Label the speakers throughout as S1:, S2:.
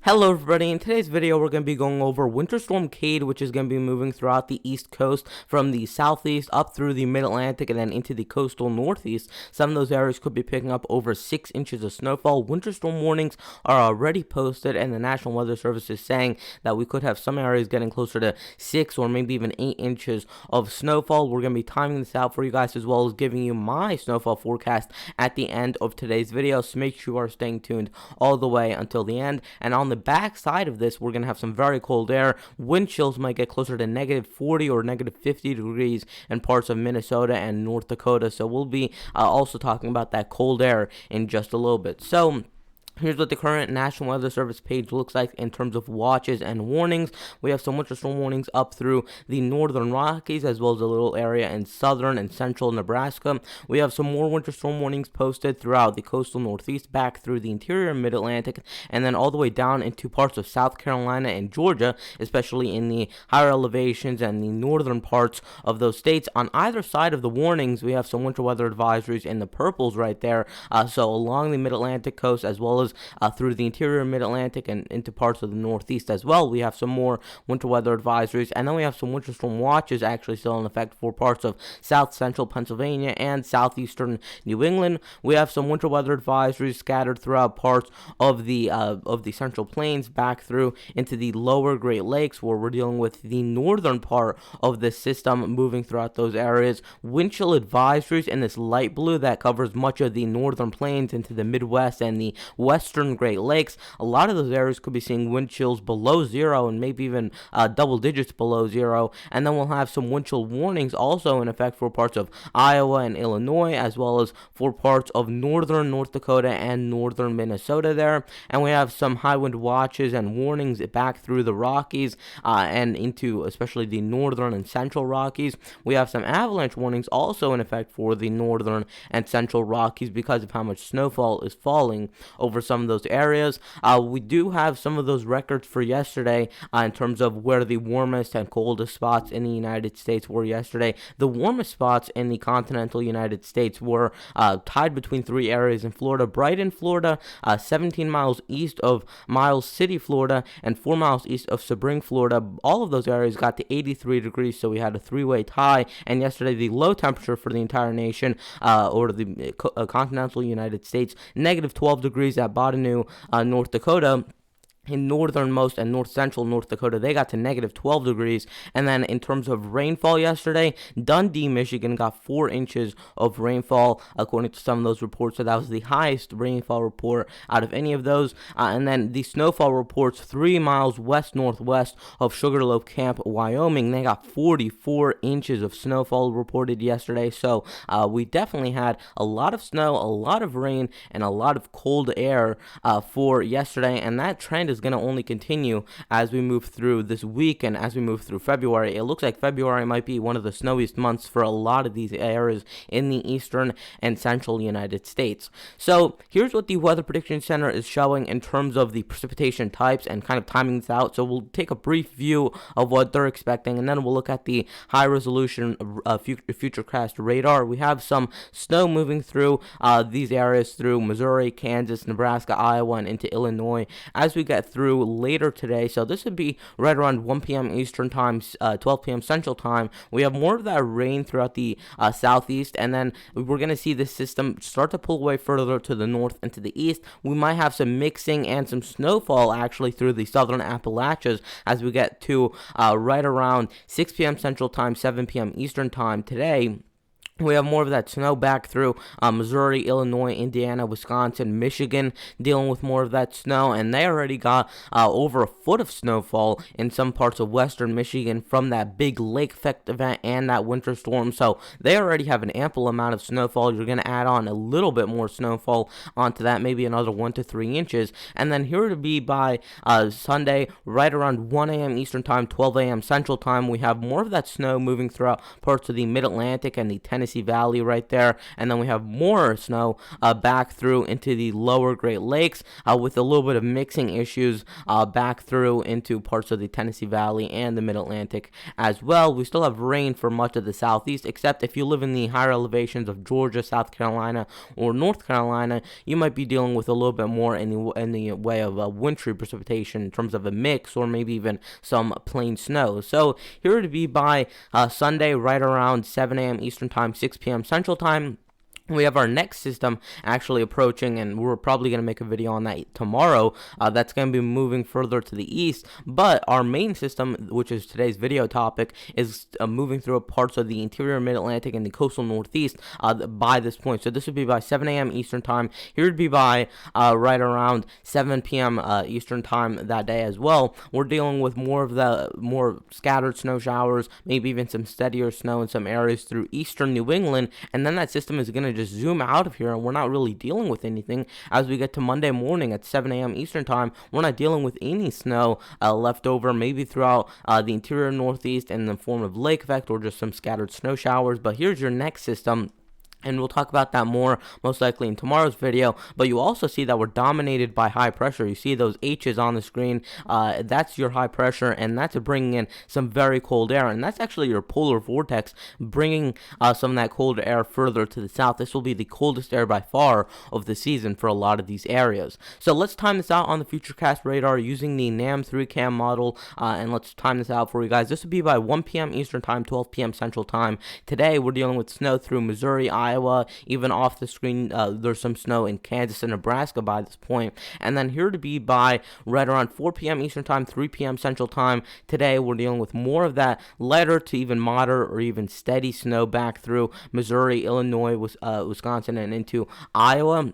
S1: Hello everybody, in today's video we're going to be going over Winter Storm Quade, which is going to be moving throughout the east coast from the southeast up through the mid-Atlantic and then into the coastal northeast. Some of those areas could be picking up over 6 inches of snowfall. Winter storm warnings are already posted, and the National Weather Service is saying that we could have some areas getting closer to 6 or maybe even 8 inches of snowfall. We're going to be timing this out for you guys, as well as giving you my snowfall forecast at the end of today's video, so make sure you are staying tuned all the way until the end. And on the back side of this, we're going to have some very cold air. Wind chills might get closer to negative 40 or negative 50 degrees in parts of Minnesota and North Dakota. So we'll be also talking about that cold air in just a little bit. So here's what the current National Weather Service page looks like in terms of watches and warnings. We have some winter storm warnings up through the northern Rockies, as well as a little area in southern and central Nebraska. We have some more winter storm warnings posted throughout the coastal northeast, back through the interior mid-Atlantic, and then all the way down into parts of South Carolina and Georgia, especially in the higher elevations and the northern parts of those states. On either side of the warnings, we have some winter weather advisories in the purples right there. So along the mid-Atlantic coast, as well as through the interior mid-Atlantic and into parts of the northeast as well, we have some more winter weather advisories, and then we have some winter storm watches actually still in effect for parts of south central Pennsylvania and southeastern New England. We have some winter weather advisories scattered throughout parts of the Central Plains back through into the lower Great Lakes, where we're dealing with the northern part of the system moving throughout those areas. Wind chill advisories in this light blue that covers much of the northern plains into the Midwest and the western Great Lakes. A lot of those areas could be seeing wind chills below zero and maybe even double digits below zero. And then we'll have some wind chill warnings also in effect for parts of Iowa and Illinois, as well as for parts of northern North Dakota and northern Minnesota there. And we have some high wind watches and warnings back through the Rockies and into especially the northern and central Rockies. We have some avalanche warnings also in effect for the northern and central Rockies because of how much snowfall is falling over some of those areas. We do have some of those records for yesterday in terms of where the warmest and coldest spots in the United States were yesterday. The warmest spots in the continental United States were tied between 3 areas in Florida: Brighton, Florida, 17 miles east of Miles City, Florida, and 4 miles east of Sebring, Florida. All of those areas got to 83 degrees, so we had a 3-way tie. And yesterday, the low temperature for the entire nation, or the continental United States, negative 12 degrees at Bottineau, North Dakota. In northernmost and north central North Dakota, they got to negative 12 degrees. And then in terms of rainfall yesterday, Dundee, Michigan got 4 inches of rainfall, according to some of those reports. So that was the highest rainfall report out of any of those. And then the snowfall reports 3 miles west-northwest of Sugarloaf Camp, Wyoming. They got 44 inches of snowfall reported yesterday. So we definitely had a lot of snow, a lot of rain, and a lot of cold air for yesterday. And that trend is going to only continue as we move through this week and as we move through February. It looks like February might be one of the snowiest months for a lot of these areas in the eastern and central United States. So here's what the Weather Prediction Center is showing in terms of the precipitation types and kind of timing this out. So we'll take a brief view of what they're expecting, and then we'll look at the high resolution futurecast radar. We have some snow moving through these areas through Missouri, Kansas, Nebraska, Iowa, and into Illinois as we get through later today. So this would be right around 1 p.m. Eastern time, 12 p.m. Central time. We have more of that rain throughout the southeast, and then we're going to see this system start to pull away further to the north and to the east. We might have some mixing and some snowfall actually through the southern Appalachians as we get to right around 6 p.m. Central time, 7 p.m. Eastern time today. We have more of that snow back through Missouri, Illinois, Indiana, Wisconsin, Michigan, dealing with more of that snow, and they already got over a foot of snowfall in some parts of western Michigan from that big lake effect event and that winter storm. So they already have an ample amount of snowfall. You're going to add on a little bit more snowfall onto that, maybe another 1 to 3 inches, and then here to be by Sunday, right around 1 a.m. Eastern time, 12 a.m. Central time, we have more of that snow moving throughout parts of the Mid-Atlantic and the Tennessee Tennessee Valley right there, and then we have more snow back through into the lower Great Lakes with a little bit of mixing issues back through into parts of the Tennessee Valley and the Mid-Atlantic as well. We still have rain for much of the southeast, except if you live in the higher elevations of Georgia, South Carolina, or North Carolina, you might be dealing with a little bit more in the way of wintry precipitation in terms of a mix or maybe even some plain snow. So here to be by Sunday right around 7 a.m. Eastern Time, 6 p.m. Central Time. We have our next system actually approaching, and we're probably going to make a video on that tomorrow. That's going to be moving further to the east, but our main system, which is today's video topic, is moving through parts of the interior mid-Atlantic and the coastal northeast by this point. So this would be by 7 a.m. Eastern Time. Here would be by right around 7 p.m. Eastern Time that day as well. We're dealing with more scattered snow showers, maybe even some steadier snow in some areas through eastern New England, and then that system is going to just zoom out of here, and we're not really dealing with anything as we get to Monday morning at 7 a.m. Eastern Time. We're not dealing with any snow left over, maybe throughout the interior northeast in the form of lake effect or just some scattered snow showers. But here's your next system, and we'll talk about that more most likely in tomorrow's video. But you also see that we're dominated by high pressure. You see those H's on the screen. That's your high pressure, and that's bringing in some very cold air. And that's actually your polar vortex bringing some of that cold air further to the south. This will be the coldest air by far of the season for a lot of these areas. So let's time this out on the Futurecast radar using the NAM 3cam model. And let's time this out for you guys. This would be by 1 p.m. Eastern Time, 12 p.m. Central Time. Today, we're dealing with snow through Missouri, Iowa, even off the screen, there's some snow in Kansas and Nebraska by this point. And then here to be by right around 4 p.m. Eastern Time, 3 p.m. Central Time. Today, we're dealing with more of that lighter to even moderate or even steady snow back through Missouri, Illinois, Wisconsin, and into Iowa.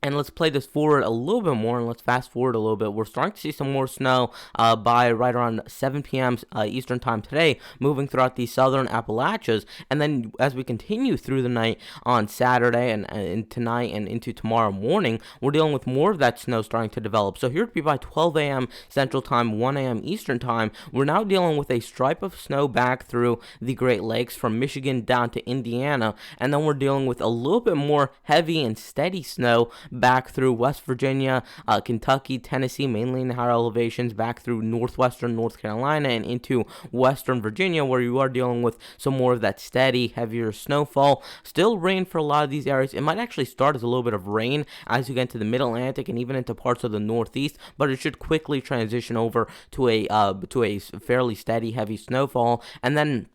S1: And let's play this forward a little bit more, and let's fast forward a little bit. We're starting to see some more snow by right around 7 p.m. Eastern Time today, moving throughout the southern Appalachians. And then as we continue through the night on Saturday and tonight and into tomorrow morning, we're dealing with more of that snow starting to develop. So here to be by 12 a.m. Central Time, 1 a.m. Eastern Time, we're now dealing with a stripe of snow back through the Great Lakes from Michigan down to Indiana. And then we're dealing with a little bit more heavy and steady snow back through West Virginia, Kentucky, Tennessee, mainly in the higher elevations, back through northwestern North Carolina and into western Virginia, where you are dealing with some more of that steady, heavier snowfall. Still rain for a lot of these areas. It might actually start as a little bit of rain as you get into the Mid-Atlantic and even into parts of the Northeast, but it should quickly transition over to a fairly steady, heavy snowfall. And then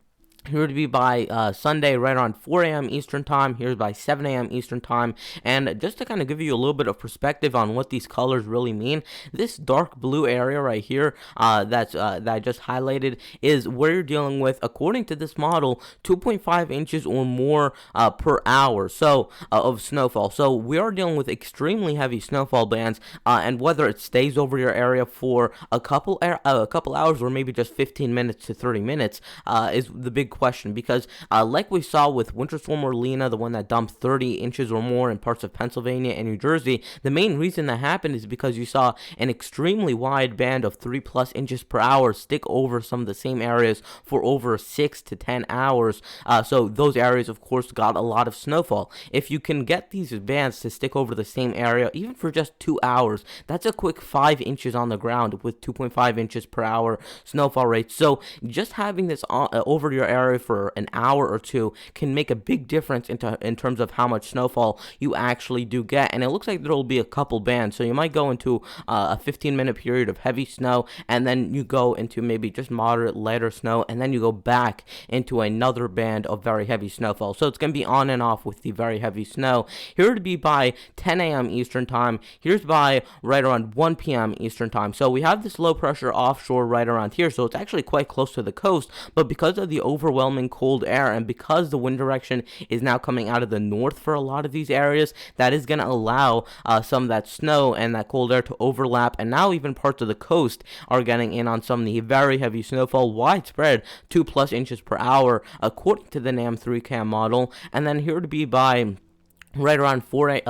S1: here to be by Sunday right around 4 a.m. Eastern Time. Here's by 7 a.m. Eastern Time. And just to kind of give you a little bit of perspective on what these colors really mean, this dark blue area right here that I just highlighted is where you're dealing with, according to this model, 2.5 inches or more per hour of snowfall. So we are dealing with extremely heavy snowfall bands, and whether it stays over your area for a couple hours or maybe just 15 minutes to 30 minutes is the big question, because like we saw with Winter Storm Orlena, the one that dumped 30 inches or more in parts of Pennsylvania and New Jersey, the main reason that happened is because you saw an extremely wide band of 3+ inches per hour stick over some of the same areas for over 6 to 10 hours. So those areas, of course, got a lot of snowfall. If you can get these bands to stick over the same area, even for just 2 hours, that's a quick 5 inches on the ground with 2.5 inches per hour snowfall rate. So just having this over your area for an hour or two can make a big difference in terms of how much snowfall you actually do get. And it looks like there will be a couple bands, so you might go into a 15-minute period of heavy snow, and then you go into maybe just moderate lighter snow, and then you go back into another band of very heavy snowfall. So it's going to be on and off with the very heavy snow. Here to be by 10 a.m. Eastern Time. Here's by right around 1 p.m. Eastern Time. So we have this low pressure offshore right around here, so it's actually quite close to the coast, but because of the overwhelming cold air and because the wind direction is now coming out of the north for a lot of these areas, that is going to allow some of that snow and that cold air to overlap, and now even parts of the coast are getting in on some of the very heavy snowfall, widespread 2+ inches per hour according to the NAM 3cam model. And then here to be by right around 4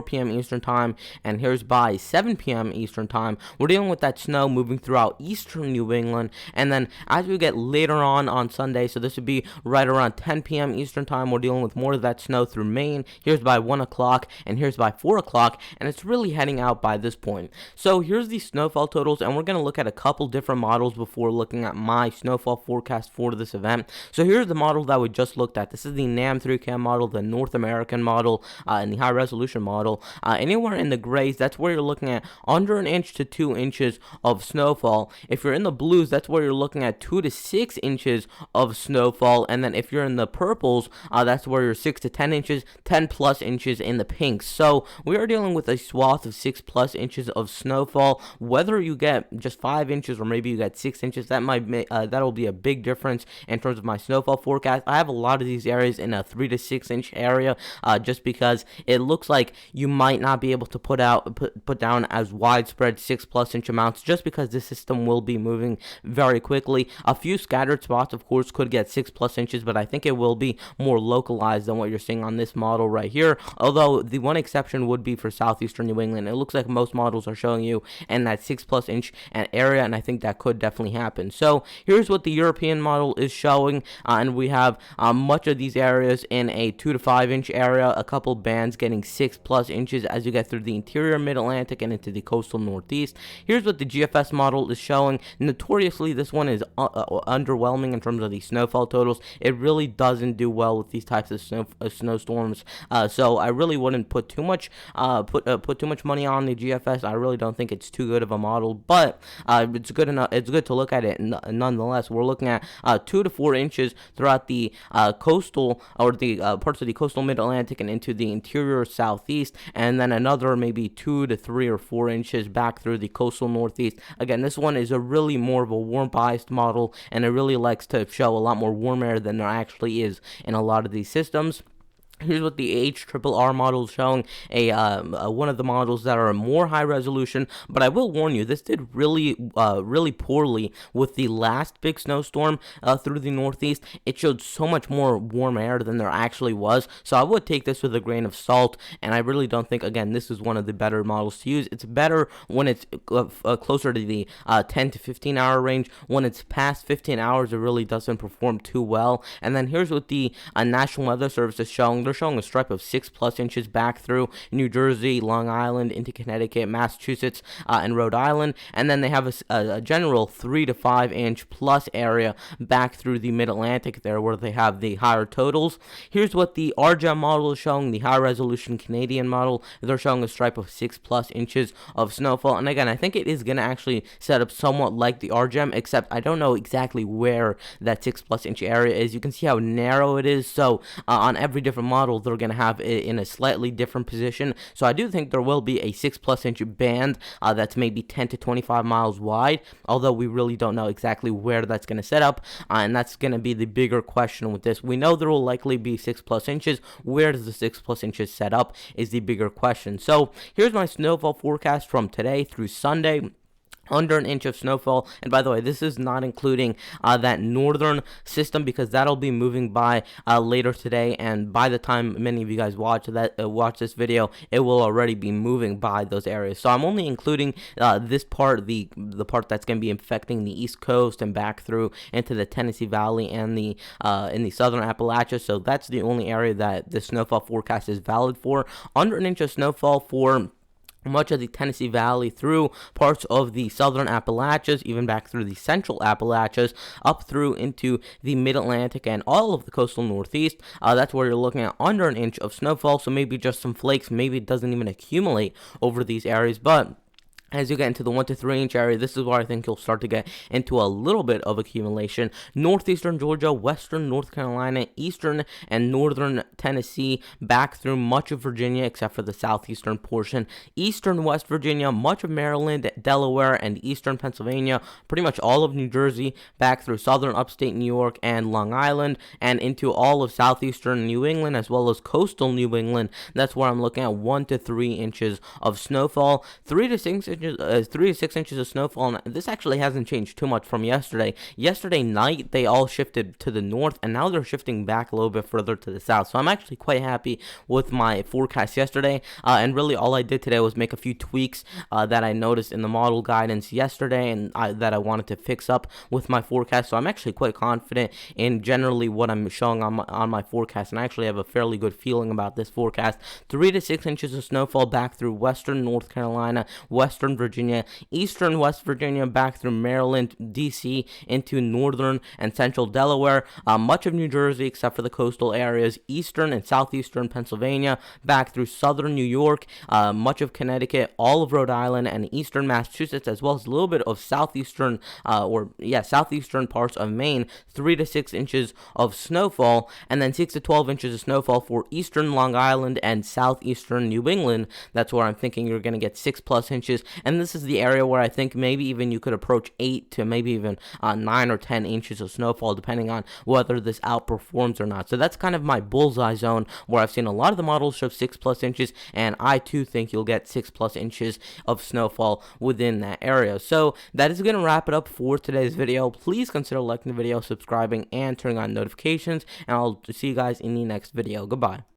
S1: p.m. Eastern time, and here's by 7 p.m. Eastern time. We're dealing with that snow moving throughout eastern New England, and then as we get later on Sunday, so this would be right around 10 p.m. Eastern time, we're dealing with more of that snow through Maine. Here's by 1 o'clock, and here's by 4 o'clock, and it's really heading out by this point. So here's the snowfall totals, and we're going to look at a couple different models before looking at my snowfall forecast for this event. So here's the model that we just looked at. This is the NAM 3cam model, the North American model, in the high resolution model. Anywhere in the grays, that's where you're looking at under an inch to 2 inches of snowfall. If you're in the blues, that's where you're looking at 2 to 6 inches of snowfall. And then if you're in the purples, that's where you're 6 to 10 inches, 10 plus inches in the pinks. So we are dealing with a swath of 6 plus inches of snowfall. Whether you get just 5 inches or maybe you get 6 inches, that'll be a big difference in terms of my snowfall forecast. I have a lot of these areas in a 3 to 6 inch area, just because it looks like you might not be able to put down as widespread 6 plus inch amounts, just because this system will be moving very quickly. A few scattered spots, of course, could get 6 plus inches, but I think it will be more localized than what you're seeing on this model right here. Although the one exception would be for southeastern New England. It looks like most models are showing you in that 6 plus inch area, and I think that could definitely happen. So here's what the European model is showing, and we have much of these areas in a 2 to 5 inch area, a couple bands getting 6 plus inches as you get through the interior mid-Atlantic and into the coastal northeast. Here's what the GFS model is showing. Notoriously, this one is underwhelming in terms of the snowfall totals. It really doesn't do well with these types of snowstorms. So I really wouldn't put too much money on the GFS. I really don't think it's too good of a model, but it's good enough. It's good to look at it nonetheless. We're looking at 2 to 4 inches throughout the coastal or the parts of the coastal mid-Atlantic and into the interior southeast, and then another maybe 2 to 3 or 4 inches back through the coastal northeast. Again, this one is a really more of a warm biased model, and it really likes to show a lot more warm air than there actually is in a lot of these systems. Here's what the HRRR model is showing, one of the models that are more high resolution, but I will warn you, this did really poorly with the last big snowstorm through the northeast. It showed so much more warm air than there actually was, so I would take this with a grain of salt, and I really don't think, again, this is one of the better models to use. It's better when it's closer to the 10 to 15 hour range. When it's past 15 hours, it really doesn't perform too well. And then here's what the National Weather Service is showing. They're showing a stripe of 6 plus inches back through New Jersey, Long Island, into Connecticut, Massachusetts, and Rhode Island, and then they have a general 3 to 5 inch plus area back through the mid-Atlantic there, where they have the higher totals. Here's what the RGEM model is showing, the high resolution Canadian model. They're showing a stripe of 6 plus inches of snowfall, and again, I think it is going to actually set up somewhat like the RGEM, except I don't know exactly where that 6 plus inch area is. You can see how narrow it is, so on every different model they're going to have it in a slightly different position. So I do think there will be a 6 plus inch band that's maybe 10 to 25 miles wide, although we really don't know exactly where that's going to set up, and that's going to be the bigger question with this. We know there will likely be 6 plus inches. Where does the 6 plus inches set up is the bigger question. So here's my snowfall forecast from today through Sunday. Under an inch of snowfall, and by the way, this is not including that northern system, because that'll be moving by later today, and by the time many of you guys watch this video, it will already be moving by those areas. So I'm only including this part, the part that's going to be affecting the East Coast and back through into the Tennessee Valley and the in the southern Appalachians. So that's the only area that the snowfall forecast is valid for. Under an inch of snowfall for much of the Tennessee Valley, through parts of the southern Appalachians, even back through the central Appalachians, up through into the mid-Atlantic and all of the coastal northeast. That's where you're looking at under an inch of snowfall, so maybe just some flakes. Maybe it doesn't even accumulate over these areas, but as you get into the 1 to 3 inch area, this is where I think you'll start to get into a little bit of accumulation. Northeastern Georgia, western North Carolina, eastern and northern Tennessee, back through much of Virginia except for the southeastern portion, eastern West Virginia, much of Maryland, Delaware, and eastern Pennsylvania, pretty much all of New Jersey, back through southern upstate New York and Long Island, and into all of southeastern New England as well as coastal New England. That's where I'm looking at 1 to 3 inches of snowfall. 3 to 6 3 to 6 inches of snowfall. And this actually hasn't changed too much from yesterday. Yesterday night they all shifted to the north, and now they're shifting back a little bit further to the south. So I'm actually quite happy with my forecast yesterday. And really all I did today was make a few tweaks that I noticed in the model guidance yesterday, and that I wanted to fix up with my forecast. So I'm actually quite confident in generally what I'm showing on my forecast, and I actually have a fairly good feeling about this forecast. 3 to 6 inches of snowfall back through western North Carolina, western Virginia, eastern West Virginia, back through Maryland, DC, into northern and central Delaware, much of New Jersey except for the coastal areas, eastern and southeastern Pennsylvania, back through southern New York, much of Connecticut, all of Rhode Island, and eastern Massachusetts, as well as a little bit of southeastern parts of Maine. 3 to 6 inches of snowfall, and then 6 to 12 inches of snowfall for eastern Long Island and southeastern New England. That's where I'm thinking you're going to get 6+ inches, and this is the area where I think maybe even you could approach 8 to maybe even 9 or 10 inches of snowfall, depending on whether this outperforms or not. So that's kind of my bullseye zone, where I've seen a lot of the models show 6+ inches, and I too think you'll get 6+ inches of snowfall within that area. So that is going to wrap it up for today's video. Please consider liking the video, subscribing, and turning on notifications, and I'll see you guys in the next video. Goodbye.